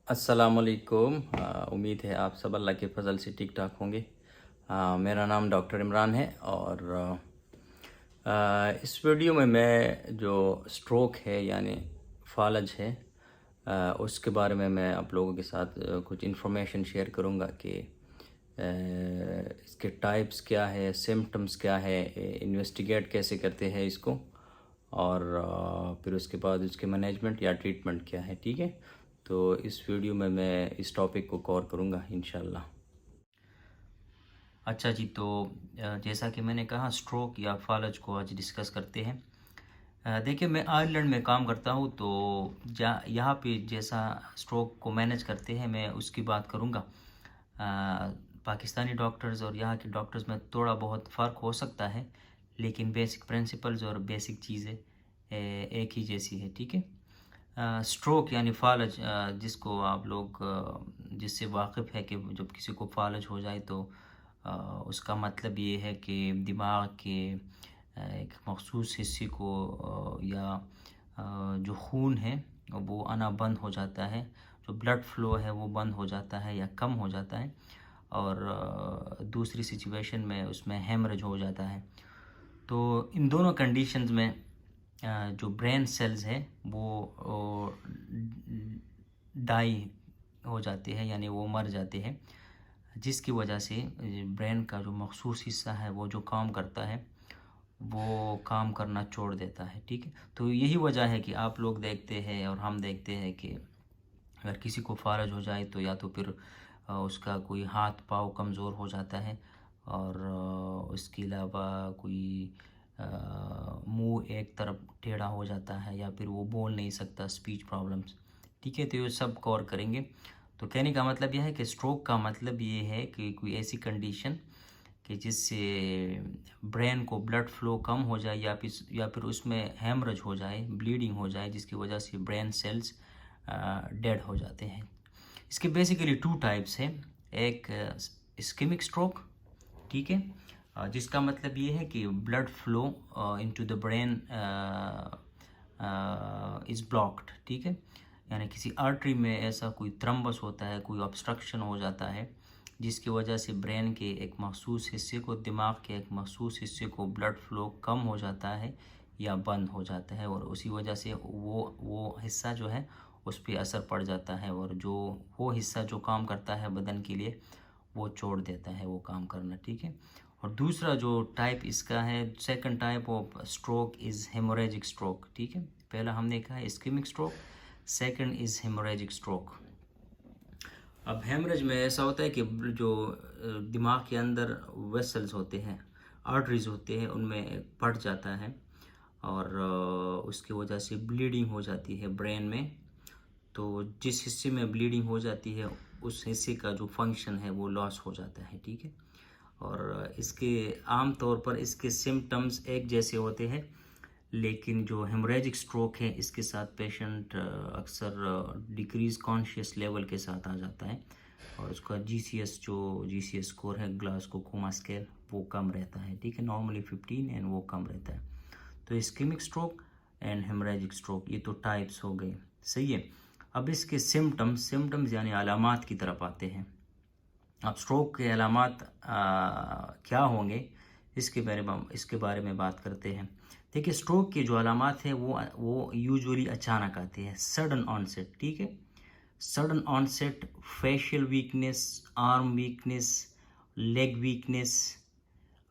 अस्सलामुअलैकुम। उम्मीद है आप सब अल्लाह के फ़ज़ल से ठीक ठाक होंगे। मेरा नाम डॉक्टर इमरान है और इस वीडियो में मैं जो स्ट्रोक है यानी फ़ालज है, उसके बारे में मैं आप लोगों के साथ कुछ इन्फॉर्मेशन शेयर करूंगा कि इसके टाइप्स क्या है, सिम्टम्स क्या है, इन्वेस्टिगेट कैसे करते हैं इसको, और फिर उसके बाद उसके मैनेजमेंट या ट्रीटमेंट क्या है। ठीक है, तो इस वीडियो में मैं इस टॉपिक को कवर करूँगा इंशाल्लाह। अच्छा जी, तो जैसा कि मैंने कहा, स्ट्रोक या फालज को आज डिस्कस करते हैं। देखिए, मैं आयरलैंड में काम करता हूँ, तो यहाँ पे जैसा स्ट्रोक को मैनेज करते हैं मैं उसकी बात करूँगा। पाकिस्तानी डॉक्टर्स और यहाँ के डॉक्टर्स में थोड़ा बहुत फ़र्क हो सकता है, लेकिन बेसिक प्रिंसिपल्स और बेसिक चीज़ें एक ही जैसी है। ठीक है, स्ट्रोक यानी फ़ालज, जिसको आप लोग जिससे वाकिफ़ है कि जब किसी को फ़ालज हो जाए तो उसका मतलब ये है कि दिमाग के एक मख़सूस हिस्से को या जो खून है वो आना बंद हो जाता है, जो ब्लड फ़्लो है वो बंद हो जाता है या कम हो जाता है, और दूसरी सिचुएशन में उसमें हेमरेज हो जाता है। तो इन दोनों कंडीशंस में जो ब्रेन सेल्स है वो डाई हो जाते हैं, यानी वो मर जाते हैं, जिसकी वजह से ब्रेन का जो मखसूस हिस्सा है वो जो काम करता है वो काम करना छोड़ देता है। ठीक है, तो यही वजह है कि आप लोग देखते हैं और हम देखते हैं कि अगर किसी को फारज हो जाए तो या तो फिर उसका कोई हाथ पाँव कमज़ोर हो जाता है, और उसके अलावा कोई मुंह एक तरफ टेढ़ा हो जाता है, या फिर वो बोल नहीं सकता, स्पीच प्रॉब्लम्स। ठीक है, तो ये सब कवर करेंगे। तो कहने का मतलब यह है कि स्ट्रोक का मतलब ये है कि कोई ऐसी कंडीशन कि जिससे ब्रेन को ब्लड फ्लो कम हो जाए, या फिर उसमें हेमरेज हो जाए, ब्लीडिंग हो जाए, जिसकी वजह से ब्रेन सेल्स डेड हो जाते हैं। इसके बेसिकली टू टाइप्स हैं। एक इस्केमिक स्ट्रोक, ठीक है, जिसका मतलब ये है कि blood flow into the brain is blocked. ठीक है, यानी किसी आर्टरी में ऐसा कोई थ्रम्बस होता है, कोई ऑब्स्ट्रक्शन हो जाता है, जिसकी वजह से ब्रेन के एक मखसूस हिस्से को, दिमाग के एक मखसूस हिस्से को ब्लड फ्लो कम हो जाता है या बंद हो जाता है, और उसी वजह से वो हिस्सा जो है उस पर असर पड़ जाता है, और जो वो हिस्सा जो काम करता है बदन के लिए वो छोड़ देता है वो काम करना। ठीक है, और दूसरा जो टाइप इसका है, second type of stroke is haemorrhagic stroke. ठीक है, पहला हमने कहा ischaemic stroke, second is haemorrhagic stroke. अब हेमरेज में ऐसा होता है कि जो दिमाग के अंदर वेसल्स होते हैं, आर्टरीज होते हैं, उनमें फट जाता है, और उसकी वजह से ब्लीडिंग हो जाती है ब्रेन में। तो जिस हिस्से में ब्लीडिंग हो जाती है उस हिस्से का जो फंक्शन है वो लॉस हो जाता है। ठीक है, और इसके आम तौर पर इसके सिम्टम्स एक जैसे होते हैं, लेकिन जो हेमरेजिक स्ट्रोक है इसके साथ पेशेंट अक्सर डिक्रीज कॉन्शियस लेवल के साथ आ जाता है, और उसका जीसीएस स्कोर है, ग्लासगो कोमा स्केल, वो कम रहता है। ठीक है, नॉर्मली 15 एंड वो कम रहता है। तो ischaemic stroke and haemorrhagic stroke, ये तो टाइप्स हो गए। सही है, अब इसके सिम्टम्स यानी अलामात की तरफ आते हैं। अब स्ट्रोक के अलामात क्या होंगे, इसके बारे में बात करते हैं। देखिए, स्ट्रोक के जो अलामात हैं वो यूजुअली अचानक आते हैं, सडन ऑनसेट। ठीक है, sudden onset, facial weakness, arm weakness, leg weakness,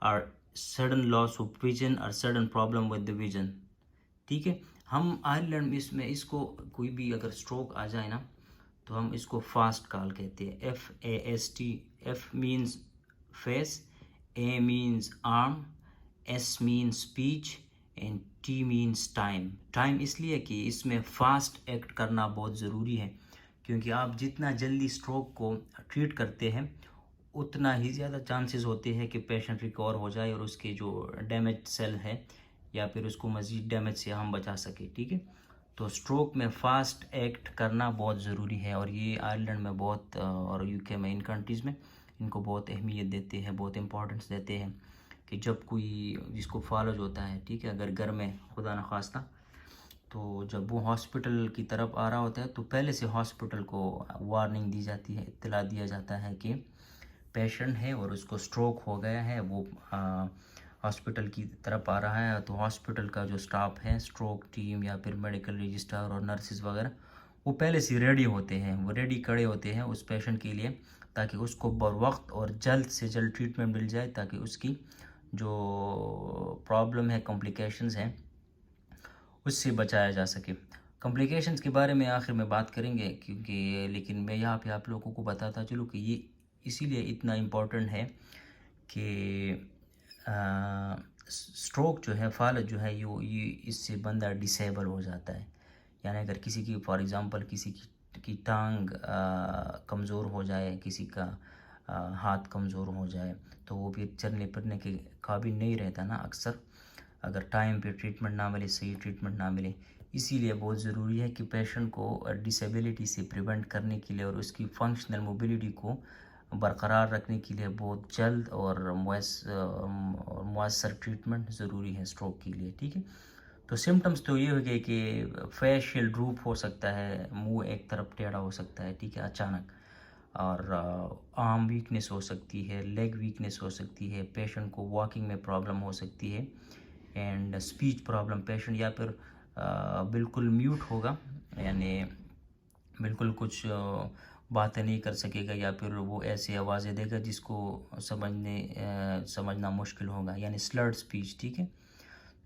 और सडन लॉस ऑफ विजन और sudden problem with the vision. ठीक है, हम आयरलैंड में इसमें इसको कोई भी अगर स्ट्रोक आ जाए ना, तो हम इसको फास्ट कॉल कहते हैं, FAST। F means face, A means arm, S means speech, and T means time. Time इसलिए कि इसमें फास्ट एक्ट करना बहुत ज़रूरी है, क्योंकि आप जितना जल्दी स्ट्रोक को ट्रीट करते हैं उतना ही ज़्यादा चांसेस होते हैं कि पेशेंट रिकवर हो जाए और उसके जो डैमेज सेल है या फिर उसको मज़ीद डैमेज से हम बचा सके। ठीक है, तो स्ट्रोक में फ़ास्ट एक्ट करना बहुत ज़रूरी है, और ये आयरलैंड में बहुत और यूके में, इन कंट्रीज़ में इनको बहुत अहमियत देते हैं, बहुत इंपॉर्टेंस देते हैं कि जब कोई जिसको फालज होता है, ठीक है, अगर घर में खुदा न खास्ता, तो जब वो हॉस्पिटल की तरफ आ रहा होता है तो पहले से हॉस्पिटल को वार्निंग दी जाती है, इत्तला दिया जाता है कि पेशेंट है और उसको स्ट्रोक हो गया है, वो हॉस्पिटल की तरफ आ रहा है। तो हॉस्पिटल का जो स्टाफ है, स्ट्रोक टीम या फिर मेडिकल रजिस्ट्रार और नर्सिस वगैरह, वो पहले से रेडी होते हैं, वो रेडी खड़े होते हैं उस पेशेंट के लिए, ताकि उसको बर वक्त और जल्द से जल्द ट्रीटमेंट मिल जाए, ताकि उसकी जो प्रॉब्लम है, कॉम्प्लिकेशंस हैं, उससे बचाया जा सके। कॉम्प्लिकेशंस के बारे में आखिर में बात करेंगे, क्योंकि लेकिन मैं यहाँ पे आप लोगों को बताता चलूँ कि ये इसीलिए इतना इम्पोर्टेंट है कि स्ट्रोक जो है, फालज जो है, ये इससे बंदा डिसेबल हो जाता है। यानी अगर किसी की फॉर एग्ज़ाम्पल किसी की टांग कमज़ोर हो जाए, किसी का हाथ कमज़ोर हो जाए, तो वो भी चलने फिरने के काबिल नहीं रहता ना अक्सर, अगर टाइम पे ट्रीटमेंट ना मिले, सही ट्रीटमेंट ना मिले। इसीलिए बहुत ज़रूरी है कि पेशेंट को डिसेबिलिटी से प्रिवेंट करने के लिए और उसकी फंक्शनल मोबिलिटी को बरकरार रखने के लिए बहुत जल्द और मुअस्सर ट्रीटमेंट ज़रूरी है स्ट्रोक के लिए, ठीक है। तो सिम्टम्स तो ये हो गए कि फेशियल ड्रूप हो सकता है, मुंह एक तरफ टेढ़ा हो सकता है, ठीक है, अचानक, और आर्म वीकनेस हो सकती है, लेग वीकनेस हो सकती है, पेशेंट को वॉकिंग में प्रॉब्लम हो सकती है, एंड स्पीच प्रॉब्लम, पेशेंट या फिर बिल्कुल म्यूट होगा, यानी बिल्कुल कुछ बातें नहीं कर सकेगा, या फिर वो ऐसी आवाज़ें देगा जिसको समझना मुश्किल होगा, यानी स्लर्ड स्पीच, ठीक है।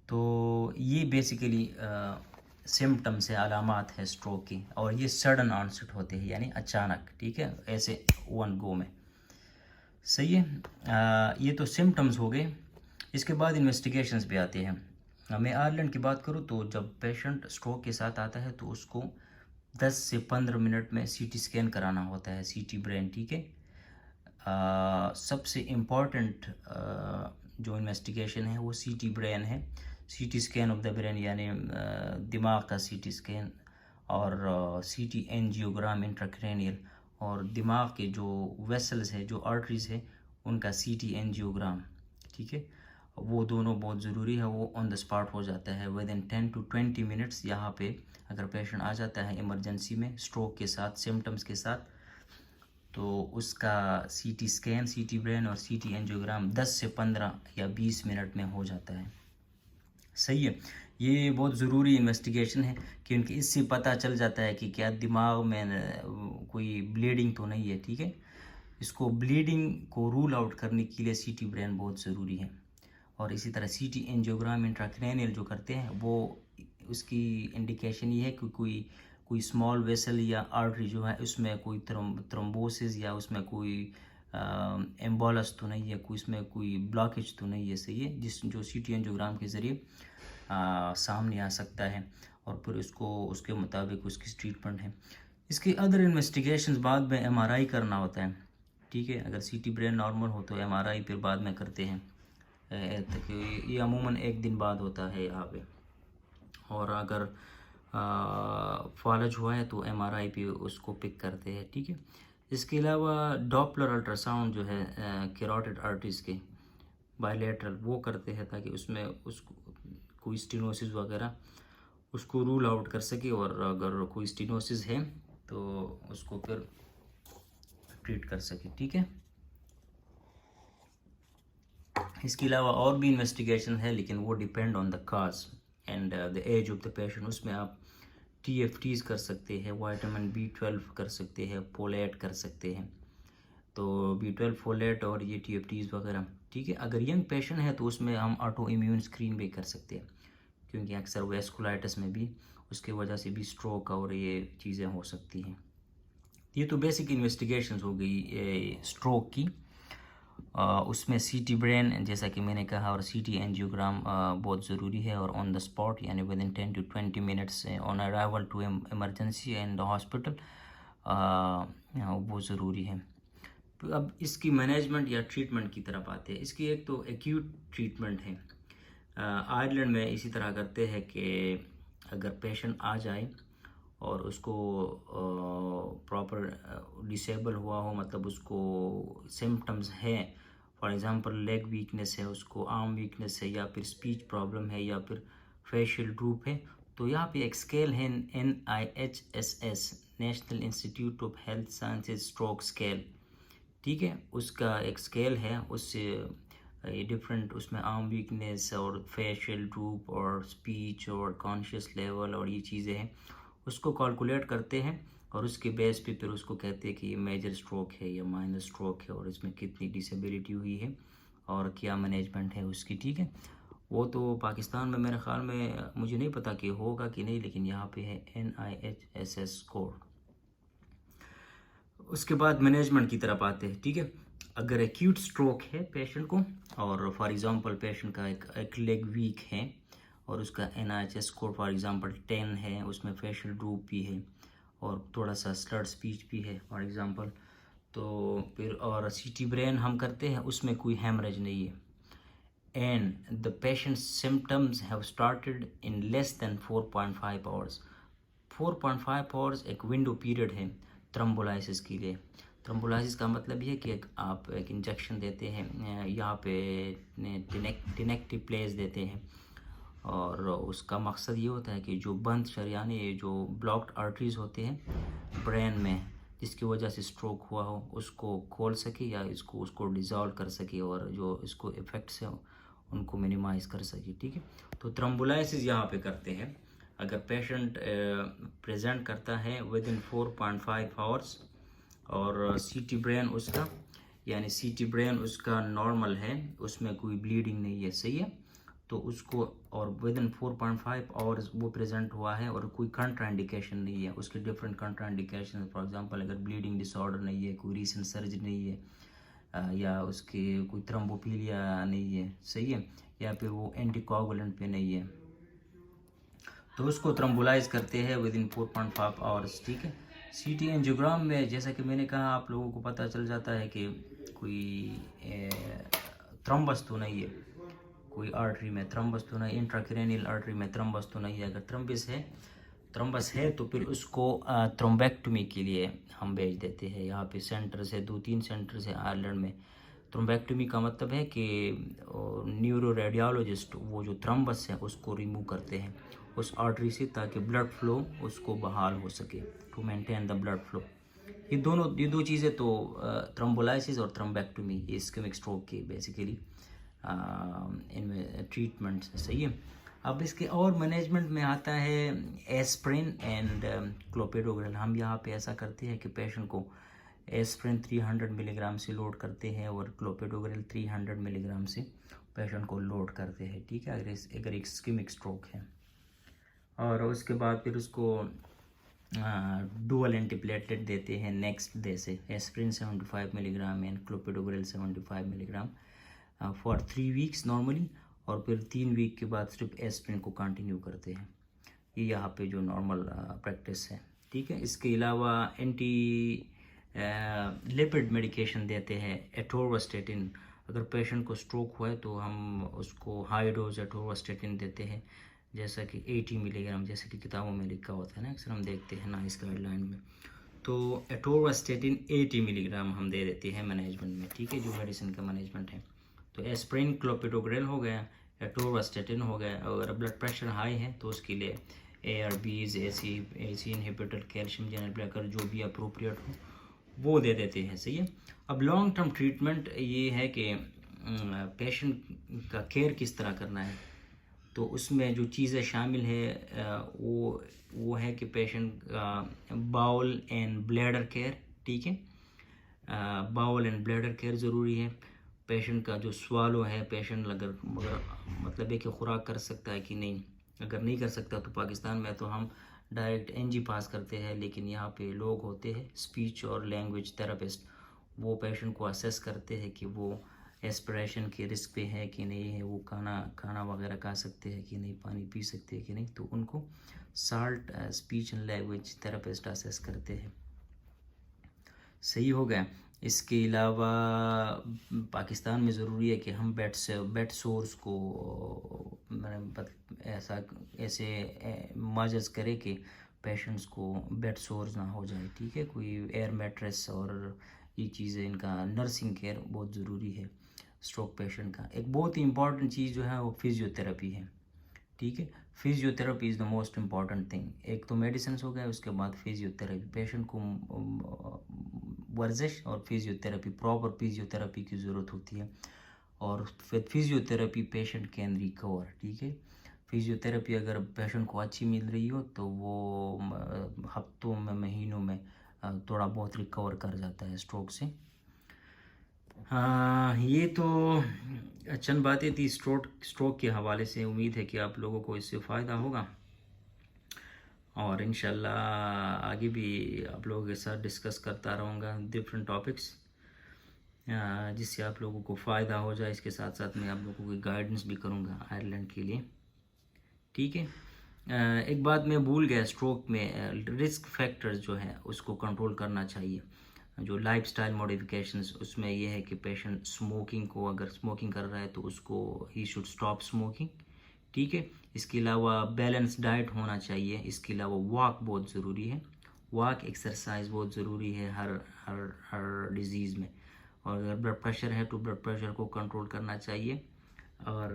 तो ये बेसिकली सिम्टम्स है, अलामात है स्ट्रोक की, और ये सडन ऑनसेट होते हैं, यानी अचानक, ठीक है, ऐसे वन गो में। सही है। ये तो सिम्टम्स हो गए। इसके बाद इन्वेस्टिगेशंस भी आते हैं। मैं आयरलैंड की बात करूँ तो जब पेशेंट स्ट्रोक के साथ आता है तो उसको 10 से 15 मिनट में सीटी स्कैन कराना होता है, सीटी ब्रेन, ठीक है। सबसे इम्पॉर्टेंट जो इन्वेस्टिगेशन है वो सीटी ब्रेन है, CT scan of the brain, यानी दिमाग का सीटी स्कैन, और सीटी एंजियोग्राम इंट्राक्रैनियल, और दिमाग के जो वेसल्स है, जो आर्टरीज है, उनका सीटी एंजियोग्राम, ठीक है। वो दोनों बहुत ज़रूरी है, वो ऑन द स्पॉट हो जाता है विद इन 10 to 20 मिनट्स। यहाँ पे अगर पेशेंट आ जाता है इमरजेंसी में स्ट्रोक के साथ, सिम्टम्स के साथ, तो उसका सीटी स्कैन, सीटी ब्रेन और सीटी एंजियोग्राम 10 से 15 या 20 मिनट में हो जाता है। सही है। ये बहुत ज़रूरी इन्वेस्टिगेशन है, क्योंकि इससे पता चल जाता है कि क्या दिमाग में कोई ब्लीडिंग तो नहीं है, ठीक है। इसको ब्लीडिंग को रूल आउट करने के लिए सीटी ब्रेन बहुत ज़रूरी है। और इसी तरह सीटी एंजियोग्राम इंट्राक्रैनियल जो करते हैं, वो उसकी इंडिकेशन ये है कि कोई स्मॉल वेसल या आर्टरी जो है उसमें कोई थ्रोम्बोसिस या उसमें कोई एम्बोलस तो नहीं है, कोई इसमें कोई ब्लॉकेज तो नहीं है, सही है, जो सीटी एंजियोग्राम के ज़रिए सामने आ सकता है, और फिर उसके मुताबिक उसकी ट्रीटमेंट है। इसके अदर इन्वेस्टिगेशंस बाद में एमआरआई करना होता है, ठीक है। अगर सीटी ब्रेन नॉर्मल हो तो एमआरआई फिर बाद में करते हैं, तक ये अमूमन एक दिन बाद होता है यहाँ पे। और अगर फालज हुआ है तो एमआरआई पे उसको पिक करते हैं, ठीक है। इसके अलावा डॉपलर अल्ट्रासाउंड जो है कैरोटिड आर्टरीज के बायलैटरल, वो करते हैं, ताकि उसमें उसको कोई स्टेनोसिस वगैरह उसको रूल आउट कर सके, और अगर कोई स्टेनोसिस है तो उसको फिर ट्रीट कर सके, ठीक है। इसके अलावा और भी इन्वेस्टिगेशन है, लेकिन वो depend on the cause and the age of the patient. उसमें आप TFTs कर सकते हैं, विटामिन B12 कर सकते हैं, फोलेट कर सकते हैं, तो B12, फोलेट और ये TFTs वगैरह, ठीक है। अगर यंग पेशेंट है तो उसमें हम ऑटो इम्यून स्क्रीन भी कर सकते हैं, क्योंकि अक्सर वेस्कुलाइटिस में भी उसके वजह से भी स्ट्रोक और ये चीज़ें हो सकती हैं। ये तो बेसिक इन्वेस्टिगेशंस हो गई स्ट्रोक की। उसमें सीटी ब्रेन जैसा कि मैंने कहा, और सीटी एंजियोग्राम बहुत ज़रूरी है, और ऑन द स्पॉट, यानी within 10 to 20 minutes on arrival to emergency and the hospital, वो ज़रूरी है। तो अब इसकी मैनेजमेंट या ट्रीटमेंट की तरफ आते हैं। इसकी एक तो एक्यूट ट्रीटमेंट है, आयरलैंड में इसी तरह करते हैं कि अगर पेशेंट आ जाए और उसको प्रॉपर डिसेबल हुआ हो, मतलब उसको सिम्टम्स हैं, फॉर एग्ज़ाम्पल लेग वीकनेस है, उसको आर्म वीकनेस है, या फिर स्पीच प्रॉब्लम है, या फिर फेशियल ड्रूप है, तो यहाँ पे एक स्केल है NIHSS, national institute of health sciences stroke scale, ठीक है। उसका एक स्केल है, उससे ये डिफरेंट, उसमें आर्म वीकनेस और फेशियल ड्रूप और स्पीच और कॉन्शियस लेवल और ये चीज़ें हैं, उसको कैलकुलेट करते हैं और उसके बेस पे फिर उसको कहते हैं कि ये मेजर स्ट्रोक है या माइनर स्ट्रोक है और इसमें कितनी डिसेबिलिटी हुई है और क्या मैनेजमेंट है उसकी, ठीक है। वो तो पाकिस्तान में मेरे ख्याल में मुझे नहीं पता कि होगा कि नहीं, लेकिन यहाँ पे है NIHSS कोड। उसके बाद मैनेजमेंट की तरफ आते हैं, ठीक है। अगर एक्यूट स्ट्रोक है पेशेंट को और फॉर एग्जांपल पेशेंट का एक लेग वीक है और उसका NIHSS कोड फॉर एग्जांपल 10 है, उसमें फेशियल ड्रूप भी है और थोड़ा सा स्लर्ड स्पीच भी है फॉर एग्जांपल, तो फिर और CT ब्रेन हम करते हैं, उसमें कोई हेमरेज नहीं है and the patient's symptoms have started in less than 4.5 hours. 4.5 hours एक विंडो पीरियड है थ्रोम्बोलाइसिस के लिए। थ्रोम्बोलाइसिस का मतलब ये कि आप एक इंजेक्शन देते हैं, यहाँ पे टिनेक्टिव प्लेस देते हैं और उसका मकसद ये होता है कि जो बंद शरियाने, ये जो ब्लॉक्ड आर्टरीज होते हैं ब्रेन में जिसकी वजह से स्ट्रोक हुआ हो, उसको खोल सके या उसको डिज़ोल्व कर सके और जो इसको इफ़ेक्ट्स हैं उनको मिनिमाइज कर सके, ठीक है। तो थ्रोम्बोलाइसिस यहाँ पे करते हैं अगर पेशेंट प्रेजेंट करता है विद इन 4.5 आवर्स और CT ब्रेन उसका, यानी CT ब्रेन उसका नॉर्मल है, उसमें कोई ब्लीडिंग नहीं है, सही है, तो उसको और विद इन 4.5 आवर्स वो प्रेजेंट हुआ है और कोई कंट्राइंडिकेशन नहीं है, उसके डिफरेंट कंट्राइंडिकेशन फॉर एग्जांपल अगर ब्लीडिंग डिसऑर्डर नहीं है, कोई रीसेंट सर्जरी नहीं है, या उसके कोई थ्रोम्बोफिलिया नहीं है, सही है, या फिर वो एंटीकोगुलेंट पे नहीं है, तो उसको थ्रोम्बोलाइज करते हैं विद इन 4.5 आवर्स, ठीक है। CT एंजियोग्राम में जैसा कि मैंने कहा आप लोगों को पता चल जाता है कि कोई थ्रोम्बस तो नहीं है, कोई आर्टरी में थ्रोम्बस तो नहीं, इंट्राक्रैनियल आर्टरी में थ्रोम्बस तो नहीं है। अगर थ्रोम्बस है तो फिर उसको थ्रोम्बेक्टमी के लिए हम भेज देते हैं। यहाँ पे सेंटर से 2-3 सेंटर से आयरलैंड में। थ्रोम्बेक्टमी का मतलब है कि न्यूरो रेडियोलॉजिस्ट वो जो थ्रोम्बस है उसको रिमूव करते हैं उस आर्टरी से, ताकि ब्लड फ्लो उसको बहाल हो सके, to maintain the blood flow. ये दो चीज़ें तो थ्रोम्बोलाइसिस और थ्रोम्बेक्टमी, ये इस्केमिक स्ट्रोक के बेसिकली इनमें ट्रीटमेंट, सही है। अब इसके और मैनेजमेंट में आता है एस्प्रिन एंड क्लोपिडोग्रेल। हम यहाँ पे ऐसा करते हैं कि पेशेंट को एस्प्रिन 300 मिलीग्राम से लोड करते हैं और क्लोपिडोग्रेल 300 मिलीग्राम से पेशेंट को लोड करते हैं, ठीक है, अगर एक इस्केमिक स्ट्रोक है। और उसके बाद फिर उसको डुअल एंटीप्लेटलेट देते हैं नेक्स्ट डे से, aspirin 75 milligram and clopidogrel 75 milligram for 3 weeks normally, और फिर 3 वीक के बाद सिर्फ एस्प्रिन को कंटिन्यू करते हैं। ये यहाँ पे जो नॉर्मल प्रैक्टिस है, ठीक है। इसके अलावा एंटी लिपिड मेडिकेशन देते हैं, एटोर्वास्टेटिन। अगर पेशेंट को स्ट्रोक हुआ है तो हम उसको हाई डोज एटोर्वास्टेटिन देते हैं, जैसा कि 80 मिलीग्राम, जैसे कि किताबों में लिखा होता है ना, अक्सर हम देखते हैं ना इस गाइडलाइन में। तो एटोर्वास्टेटिन 80 मिलीग्राम हम दे देते हैं मैनेजमेंट में, ठीक है, जो मेडिसिन का मैनेजमेंट है। तो एस्प्रिन क्लोपिडोग्रेल हो गया, एटोर्वास्टेटिन हो गया। अगर ब्लड प्रेशर हाई है तो उसके लिए ARBs, AC inhibitor, calcium channel blocker, जो भी अप्रोप्रिएट हो वो दे देते हैं, सही है। अब लॉन्ग टर्म ट्रीटमेंट ये है कि पेशेंट का केयर किस तरह करना है, तो उसमें जो चीज़ें शामिल है वो है कि पेशेंट का बाउल एंड ब्लैडर केयर, ठीक है, बाउल एंड ब्लैडर केयर ज़रूरी है। पेशेंट का जो स्वालो है, पेशेंट अगर मतलब है कि खुराक कर सकता है कि नहीं, अगर नहीं कर सकता तो पाकिस्तान में तो हम डायरेक्ट NG पास करते हैं, लेकिन यहाँ पे लोग होते हैं स्पीच और लैंग्वेज थेरेपिस्ट, वो पेशेंट को असेस करते हैं कि वो एस्पिरेशन के रिस्क पे है कि नहीं है, वो खाना वगैरह खा सकते हैं कि नहीं, पानी पी सकते हैं कि नहीं, तो उनको salt speech and language therapist assess करते हैं, सही हो गया। इसके अलावा पाकिस्तान में ज़रूरी है कि हम बेड सोर्स को ऐसे मजज करें कि पेशेंट्स को बेड सोर्स ना हो जाए, ठीक है, कोई एयर मैट्रेस और ये चीज़ें, इनका नर्सिंग केयर बहुत ज़रूरी है स्ट्रोक पेशेंट का। एक बहुत ही इम्पॉर्टेंट चीज़ जो है वो फिजियोथेरेपी है, ठीक है। Physiotherapy is the most important thing. एक तो मेडिसिन हो गए, उसके बाद फिजियोथेरेपी। पेशेंट को वर्जिश और फिजियोथेरेपी, प्रॉपर फिजियोथेरेपी की ज़रूरत होती है। और फिर फिजियोथेरेपी पेशेंट कैन रिकवर, ठीक है। फिजियोथेरेपी अगर पेशेंट को अच्छी मिल रही हो तो वो हफ्तों में, महीनों में थोड़ा बहुत रिकवर कर जाता है स्ट्रोक से। हाँ, ये तो चंद बातें थी स्ट्रोक के हवाले से। उम्मीद है कि आप लोगों को इससे फ़ायदा होगा, और इंशाल्लाह आगे भी आप लोगों के साथ डिस्कस करता रहूँगा डिफरेंट टॉपिक्स, जिससे आप लोगों को फ़ायदा हो जाए। इसके साथ साथ मैं आप लोगों को गाइडेंस भी करूँगा आयरलैंड के लिए, ठीक है। एक बात मैं भूल गया, स्ट्रोक में रिस्क फैक्टर्स जो हैं उसको कंट्रोल करना चाहिए। जो लाइफस्टाइल मॉडिफिकेशंस, उसमें यह है कि पेशेंट स्मोकिंग को, अगर स्मोकिंग कर रहा है तो उसको ही शुड स्टॉप स्मोकिंग, ठीक है। इसके अलावा बैलेंस डाइट होना चाहिए। इसके अलावा वॉक बहुत ज़रूरी है। वॉक एक्सरसाइज बहुत ज़रूरी है हर हर हर डिज़ीज़ में। और अगर ब्लड प्रेशर है तो ब्लड प्रेशर को कंट्रोल करना चाहिए। और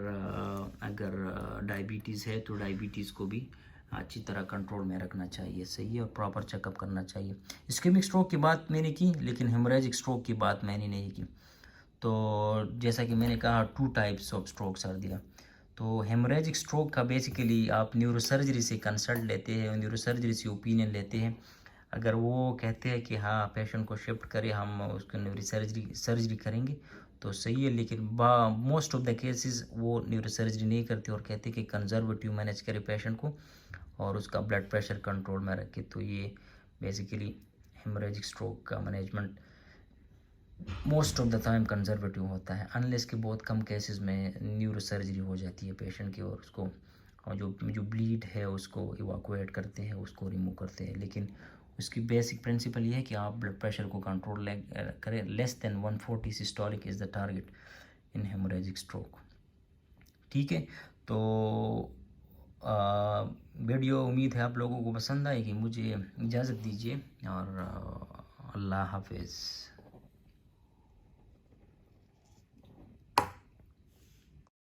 अगर डायबिटीज़ है तो डायबिटीज़ को भी अच्छी तरह कंट्रोल में रखना चाहिए, सही है। और प्रॉपर चेकअप करना चाहिए। इस्केमिक स्ट्रोक की बात मैंने की, लेकिन हेमोरेजिक स्ट्रोक की बात मैंने नहीं की। तो जैसा कि मैंने कहा, 2 टाइप्स ऑफ स्ट्रोक्स आर दिया। तो हेमोरेजिक स्ट्रोक का बेसिकली आप न्यूरोसर्जरी से कंसल्ट लेते हैं, न्यूरोसर्जरी से ओपिनियन लेते हैं। अगर वो कहते हैं कि हाँ पेशेंट को शिफ्ट करें, हम उसको सर्जरी करेंगे, तो सही है। लेकिन मोस्ट ऑफ द केसेस वो न्यूरोसर्जरी नहीं करते और कहते कि कंजर्वेटिव मैनेज करे पेशेंट को और उसका ब्लड प्रेशर कंट्रोल में रखे। तो ये बेसिकली हेमोरेजिक स्ट्रोक का management most of the time conservative होता है, अनलेस कि बहुत कम केसेस में न्यूरो सर्जरी हो जाती है पेशेंट की, और उसको और जो ब्लीड है उसको इवाकुएट करते हैं, उसको रिमूव करते हैं। लेकिन उसकी बेसिक प्रिंसिपल ये है कि आप ब्लड प्रेशर को कंट्रोल करें। Less than 140 systolic is the target in haemorrhagic stroke, ठीक है। तो वीडियो उम्मीद है आप लोगों को पसंद आएगी। मुझे इजाज़त दीजिए और अल्लाह हाफिज़।